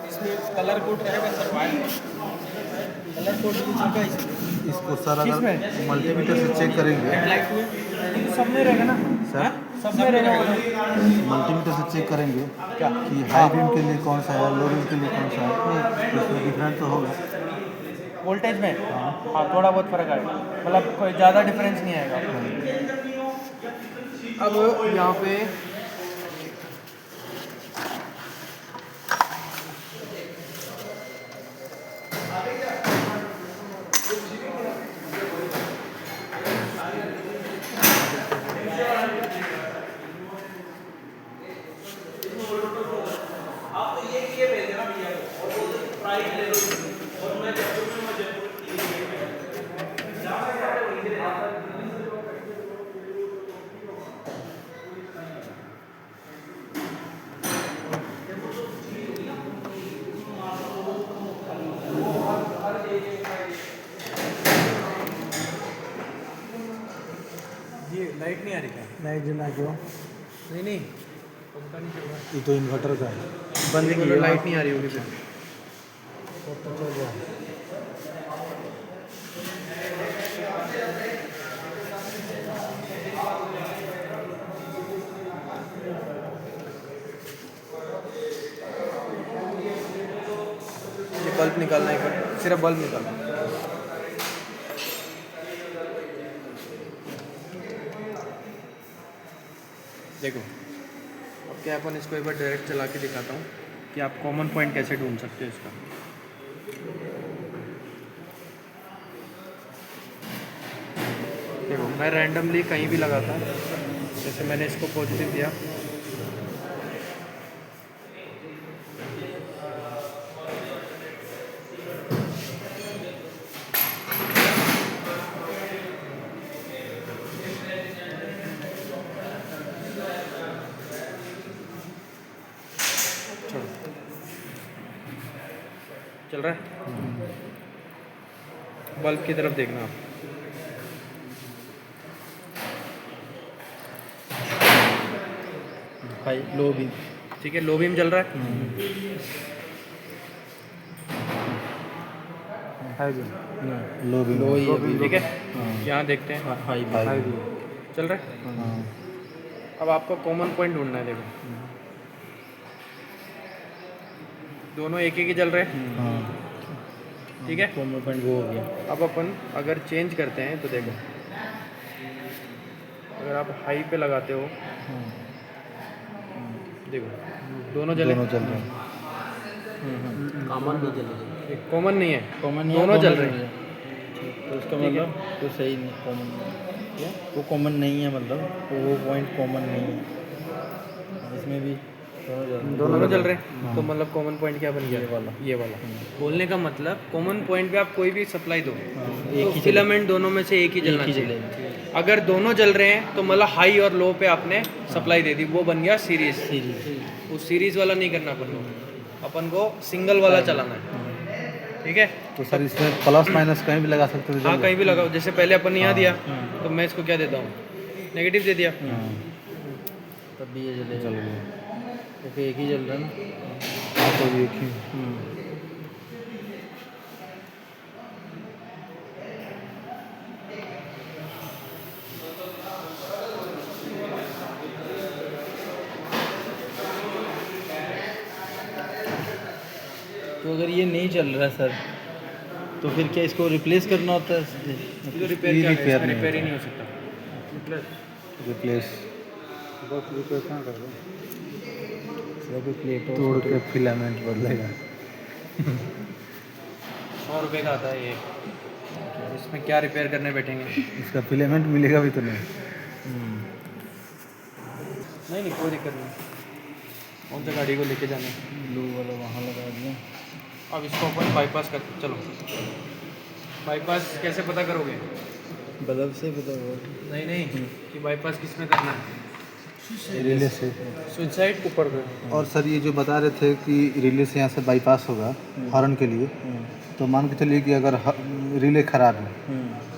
इसमें colour code रहेगा sir, white colour code कुछ होगा इसमें। इसको सर अगर मल्टीमीटर से चेक करेंगे, हेडलाइट में सब में रहेगा ना सर सब में रहेगा। मल्टीमीटर से चेक करेंगे क्या कि हाई बीम के लिए कौन सा है, लो बीम के लिए कौन सा है, तो इसमें डिफरेंस तो होगा। वोल्टेज में हाँ थोड़ा बहुत फ़र्क आएगा, मतलब कोई ज़्यादा डिफरेंस नहीं आएगा। अब यहाँ पे ये लाइट नहीं आ रही क्या? लाइट जला क्यों? नहीं पंखा नहीं चल रहा, ये तो इन्वर्टर का है। बंद की लाइट नहीं आ रही होगी फिर। तो चल रहा है। ये बल्ब निकालना है, सिर्फ बल्ब निकालना है। देखो अब क्या अपन इसको एक बार डायरेक्ट चला के दिखाता हूँ कि आप कॉमन पॉइंट कैसे ढूंढ सकते हो इसका। देखो मैं रैंडमली कहीं भी लगाता हूँ, जैसे मैंने इसको पॉजिटिव दिया, चल रहा है। बल्ब की तरफ देखना आप, हाई लो बीम, ठीक है, लो बीम चल रहा है। हाई बीम, लो बीम, लो ही लो है, बीम, ठीक है। हाँ। यहाँ देखते हैं हाई बीम, चल रहा है। हाँ। अब आपको कॉमन पॉइंट ढूंढना है। देखो दोनों एक ही चल रहे हैं, हाँ। ठीक है। कॉमन पॉइंट वो हो गया। अब अपन अगर चेंज करते हैं तो देखो, अगर आप हाई पे लगाते हो, देखो दोनों चल रहे हैं। कॉमन नहीं चल रही, कॉमन नहीं है, कॉमन दोनों चल रहे हैं। तो इसका मतलब तो सही नहीं, कॉमन वो कॉमन नहीं है, मतलब वो पॉइंट कॉमन नहीं है। इसमें भी दोनों चल रहे हैं, तो मतलब कॉमन पॉइंट क्या बन गया? ये वाला। बोलने का मतलब कॉमन पॉइंट पे आप कोई भी सप्लाई दो, एक ही फिलामेंट दोनों में से एक ही जलना चाहिए। अगर दोनों जल रहे हैं तो मतलब हाई और लो पे आपने सप्लाई दे दी, वो बन गया सीरीज। वो सीरीज वाला नहीं करना अपन को सिंगल वाला चलाना है, ठीक है। तो सर इसमें प्लस माइनस कहीं भी लगा सकते हो? हाँ कहीं भी लगाओ, जैसे पहले अपन ने यहाँ दिया तो मैं इसको क्या देता हूँ, नेगेटिव दे दिया, तब भी ये चल गया, क्योंकि एक ही चल रहा है ना। हाँ तो एक ही। तो अगर ये नहीं चल रहा सर, तो फिर क्या इसको रिप्लेस करना होता है? रिपेयर ही नहीं हो सकता। रिप्लेस कहाँ कर दो, प्लेट तोड़ के फिलामेंट बदलेगा। 100 रुपये का आता है ये, इसमें क्या रिपेयर करने बैठेंगे? इसका फिलामेंट मिलेगा भी तो नहीं। नहीं कोई दिक्कत नहीं। कौन सा गाड़ी को लेके जाना है? ब्लू वाला वहाँ लगा दिया। अब इसको अपन बाईपास कर, चलो बाईपास कैसे पता करोगे? बल्ब से पता होगा। नहीं कि बाईपास किस में करना है? रिले से। स्विच साइड ऊपर कर। और सर ये जो बता रहे थे कि रिले से यहाँ से बाईपास होगा हॉर्न के लिए, तो मान के चलिए कि अगर रिले ख़राब है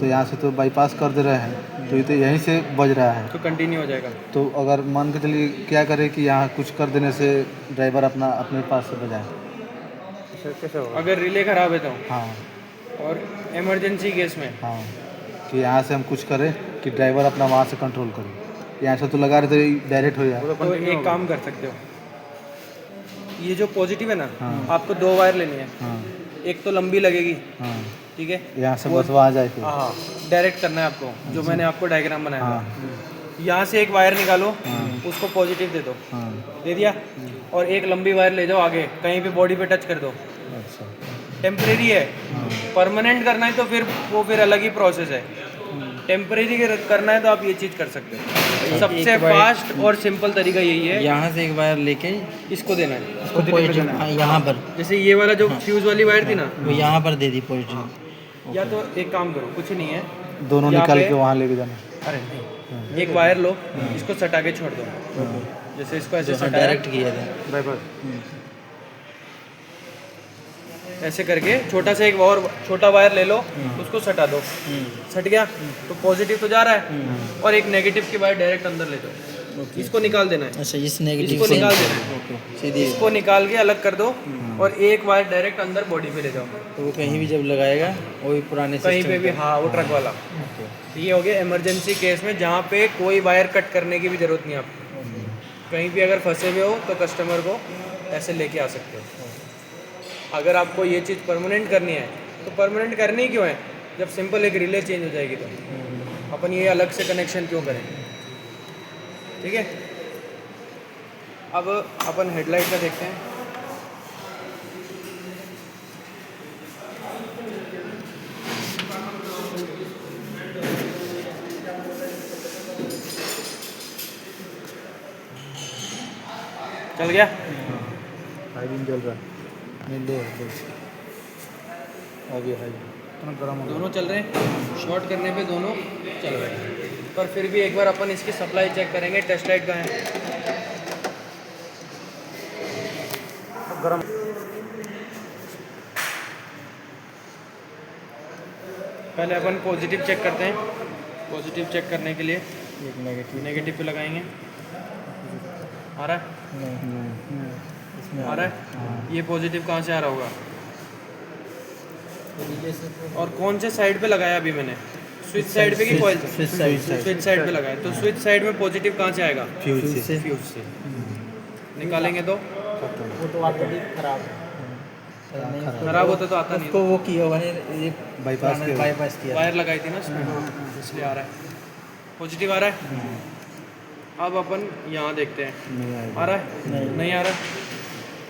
तो यहाँ से तो बाईपास कर दे रहे हैं, तो ये तो यहीं से बज रहा है। तो कंटिन्यू हो जाएगा। तो अगर मान के चलिए क्या करें कि यहाँ कुछ कर देने से ड्राइवर अपने पास से बजाए। कैसे होगा? अगर रिले खराब है तो, हाँ और इमरजेंसी केस में हाँ, कि यहाँ से हम कुछ करें कि ड्राइवर अपना वहाँ से कंट्रोल करे। यहाँ से तो लगा रहे तो डायरेक्ट हो जाए। तो एक काम कर सकते हो, ये जो पॉजिटिव है ना, हाँ। आपको 2 वायर लेनी है। हाँ एक तो लंबी लगेगी, हाँ, ठीक है, यहाँ से बस वहाँ जाए फिर। हाँ, डायरेक्ट करना है आपको, जो मैंने आपको डायग्राम बनाया था। हाँ यहाँ से एक वायर निकालो, हाँ। उसको पॉजिटिव दे दो, हाँ, दे दिया, और एक लंबी वायर ले जाओ आगे, कहीं पे बॉडी पे टच कर दो। अच्छा। टेम्परेरी है, हाँ परमानेंट करना है तो फिर वो फिर अलग ही प्रोसेस है। टेम्परेरी करना है तो आप ये चीज़ कर सकते हो। सबसे फास्ट और सिंपल तरीका यही है, यहाँ से एक वायर लेके इसको देना है। इसको पॉजिटिव यहाँ पर, जैसे ये वाला जो फ्यूज वाली वायर थी ना, वो यहाँ पर दे दी पॉजिटिव। या तो एक काम करो, कुछ नहीं है, दोनों यहाँ निकाल पे- के वहाँ लेके जाना। अरे नहीं, एक वायर लो, इसको सटा के छोड़ दो। जैसे इसको ऐसे सटाया, डायरेक्ट किया था। ऐसे करके छोटा सा एक और छोटा वायर ले लो, उसको सटा दो। सट गया तो पॉजिटिव तो जा रहा है, और एक नेगेटिव की वायर डायरेक्ट अंदर ले जाओ। इसको निकाल देना है, अच्छा, इस नेगेटिव इसको से निकाल देना है, ओके, सीधी। इसको निकाल के अलग कर दो, और एक वायर डायरेक्ट अंदर बॉडी पे ले जाओ। तो वो कहीं भी जब लगाएगा वही पुराने कहीं system पे भी, का। हाँ, वो ट्रक वाला। तो ये हो गया इमरजेंसी केस में, जहाँ पे कोई वायर कट करने की भी ज़रूरत नहीं आपको। कहीं भी अगर फंसे हुए हो तो कस्टमर को ऐसे लेके आ सकते हो। अगर आपको ये चीज़ परमानेंट करनी है तो परमानेंट करनी ही क्यों है, जब सिंपल एक रिले चेंज हो जाएगी तो अपन ये अलग से कनेक्शन क्यों करें। ठीक है, अब अपन हेडलाइट का देखते हैं। चल गया, हाई बीम जल रहा है। नहीं लो अभी हाई इतना गर्म हो दोनों चल रहे हैं। शॉर्ट करने पे दोनों चल रहे हैं, पर फिर भी एक बार अपन इसकी सप्लाई चेक करेंगे। टेस्ट लाइट का है, गर्म। पहले अपन पॉजिटिव चेक करते हैं। पॉजिटिव चेक करने के लिए एक नेगेटिव नेगेटिव पे लगाएंगे। आ रहा है, इसमें आ रहा है। ये पॉजिटिव कहाँ से आ रहा होगा, और कौन से साइड पे लगाया अभी मैंने, स्विच साइड पे की कॉइल से? स्विच साइड स्विच साइड पे लगाया, तो स्विच साइड में पॉजिटिव कहाँ से आएगा, फ्यूज से। फ्यूज से। निकालेंगे तो वो तो ऑलरेडी खराब है। खराब होता तो आता नहीं, उसको वो किया हुआ है, ये बाईपास किया हुआ। बाईपास किया। वायर लगाई थी ना उसमें, इसलिए आ रहा है, पॉजिटिव आ रहा है। अब अपन यहाँ देखते हैं, नहीं आएगा। आ रहा है, नहीं आ रहा।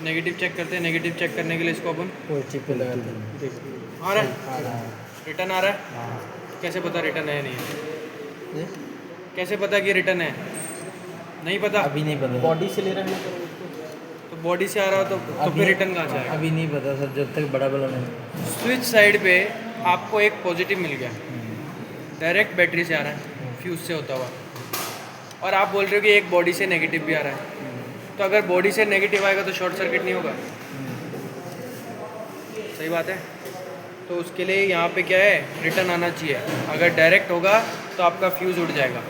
नेगेटिव चेक करते हैं। नेगेटिव चेक करने के लिए इसको अपन पॉजिटिव पे लगाते हैं। आ रहा है, रिटर्न आ रहा है। कैसे पता रिटर्न है नहीं है, ये कैसे पता कि रिटर्न है, नहीं पता। अभी नहीं पता, बॉडी से ले रहे हैं तो बॉडी से आ रहा हो तो फिर रिटर्न कहाँ से आएगा। अभी नहीं पता सर, जब तक बड़ा बड़ा नहीं। स्विच साइड पे आपको एक पॉजिटिव मिल गया, डायरेक्ट बैटरी से आ रहा है, फ्यूज से होता हुआ, और आप बोल रहे हो कि एक बॉडी से नेगेटिव भी आ रहा है। तो अगर बॉडी से नेगेटिव आएगा तो शॉर्ट सर्किट नहीं होगा, सही बात है। तो उसके लिए यहाँ पे क्या है, रिटर्न आना चाहिए। अगर डायरेक्ट होगा तो आपका फ्यूज़ उड़ जाएगा।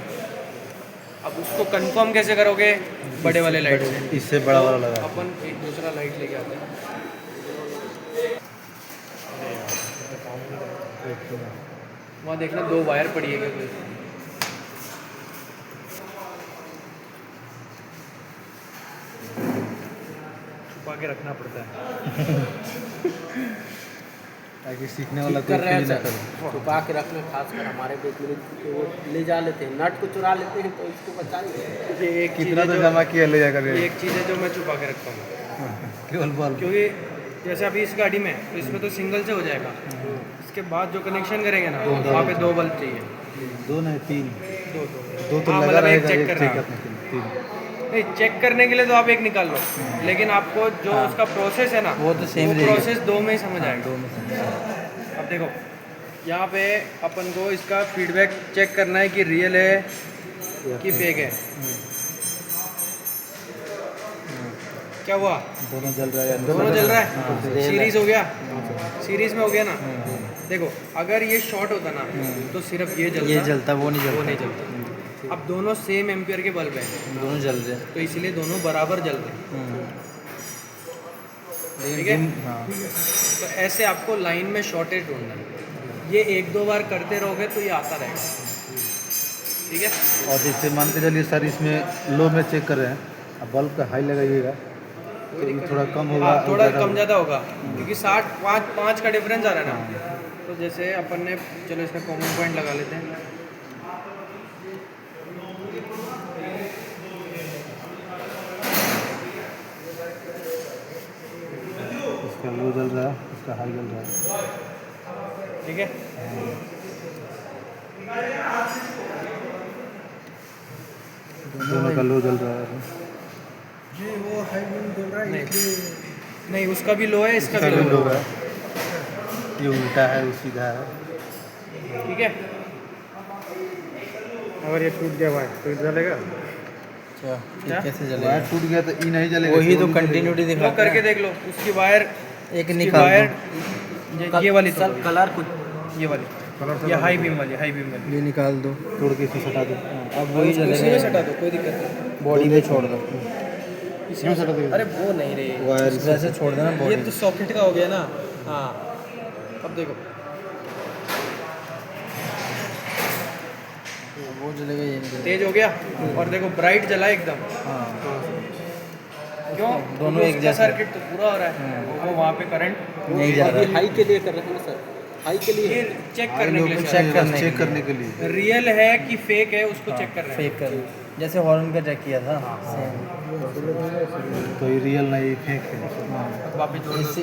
अब उसको कंफर्म कैसे करोगे, बड़े वाले लाइट से। इससे बड़ा वाला लगा। अपन एक दूसरा लाइट लेके आते हैं। वहाँ देखना 2 वायर पड़ी है क्या कोई, छुपा के रखना पड़ता है ताकि सीखने वाला कर रहे हैं कोई ना सर, करे। छुपा के रखना, खासकर हमारे देश में तो वो ले जा लेते हैं, नट को चुरा लेते हैं, तो इसको बचाएंगे। ये एक चीज़ कितना है तो जो- जमा किया ले जाकर ये एक चीज़ है जो मैं छुपा के रखता हूँ, केवल बल्ब। क्योंकि जैसे अभी इस गाड़ी में तो इसमें तो सिंगल से हो जाएगा। इसके बाद जो कनेक्शन करेंगे ना, वहाँ पे 2 बल्ब चाहिए। 2 नहीं 3। 2 2 तो हाँ, लगा मतलब एक रहेगा, चेक एक करना। चेक करने के लिए 3। नहीं, चेक करने के लिए तो आप एक निकाल लो, लेकिन आपको जो उसका प्रोसेस है ना, वो तो same रहेगा। प्रोसेस 2 में ही समझ आएगा। अब देखो यहाँ पे अपन को इसका फीडबैक चेक करना है कि रियल है कि फेक है। क्या हुआ, दोनों जल रहा है। दोनों चल रहा है, सीरीज हो गया, सीरीज में हो गया ना। देखो अगर ये शॉर्ट होता ना तो सिर्फ ये जलता, ये जलता, वो नहीं वो जलता। नहीं जलता। अब दोनों सेम एम्पियर के बल्ब हैं दोनों जल रहे हैं। तो इसलिए दोनों बराबर जल रहे हैं। लेकिन ठीक है? dim- हाँ तो ऐसे आपको लाइन में शॉर्टेज ढूंढना है। ये एक दो बार करते रहोगे तो ये आता रहेगा। ठीक है? और जैसे मान के चलिए सर इसमें लो में चेक कर रहे हैं, अब बल्ब का हाई लगाइएगा तो ये थोड़ा कम होगा, हाँ, थोड़ा ज़्यादा कम ज़्यादा होगा क्योंकि 60 का डिफरेंस आ रहा है ना। तो जैसे अपन ने, चलो इसका कॉमन पॉइंट लगा लेते हैं। इसका लो जल रहा है, इसका हाई जल रहा है। ठीक है? दोनों का लो जल रहा है। नहीं, उसका भी लो है, इसका इसका भी भी लो लो है। है, ये उल्टा है, वो सीधा है। ठीक है? अगर ये टूट गया भाई तो जलेगा? अच्छा, ये क्या? कैसे वायर जलेगा? टूट गया तो ई नहीं जलेगा, वही तो केवल जलेगा। कंटिन्यूटी लो दिखा करके देख लो, उसकी वायर, एक उसकी निकाल वायर, दो। ये वाली सर तो कलर कुछ ये वाली, ये हाई बीम वाली, हाई बीम वाली। ये निकाल दो। तोड़ के इसे सटा दो। अब वही उसी में जलेगा। सटा दो, कोई दिक्कत नहीं। बॉडी पे छोड़ दो। इसमें सटा दो। अरे वो नहीं रे, वायर वैसे छोड़ देना ये बॉडी। तो सॉकेट का हो गया ना। हाँ, अब देखो वो जलेगा, ये नहीं जलेगा। तेज हो गया और देखो ब्राइट जला एकदम। हाँ क्यों? दोनों क्योंकि एक उसका जैसे। सर्किट तो पूरा हो रहा है, वो वहाँ पे करंट नहीं जा अभी रहा। हाई के लिए कर रहे हैं ना सर, हाई के लिए ये चेक हाई करने लो के पे लिए, चेक करने के लिए। रियल है कि फेक है उसको चेक कर रहे हैं। फेक कर, जैसे हॉर्न का चेक किया था सेम। तो ये रियल नहीं, फेक है। वापस जोड़ दो। इससे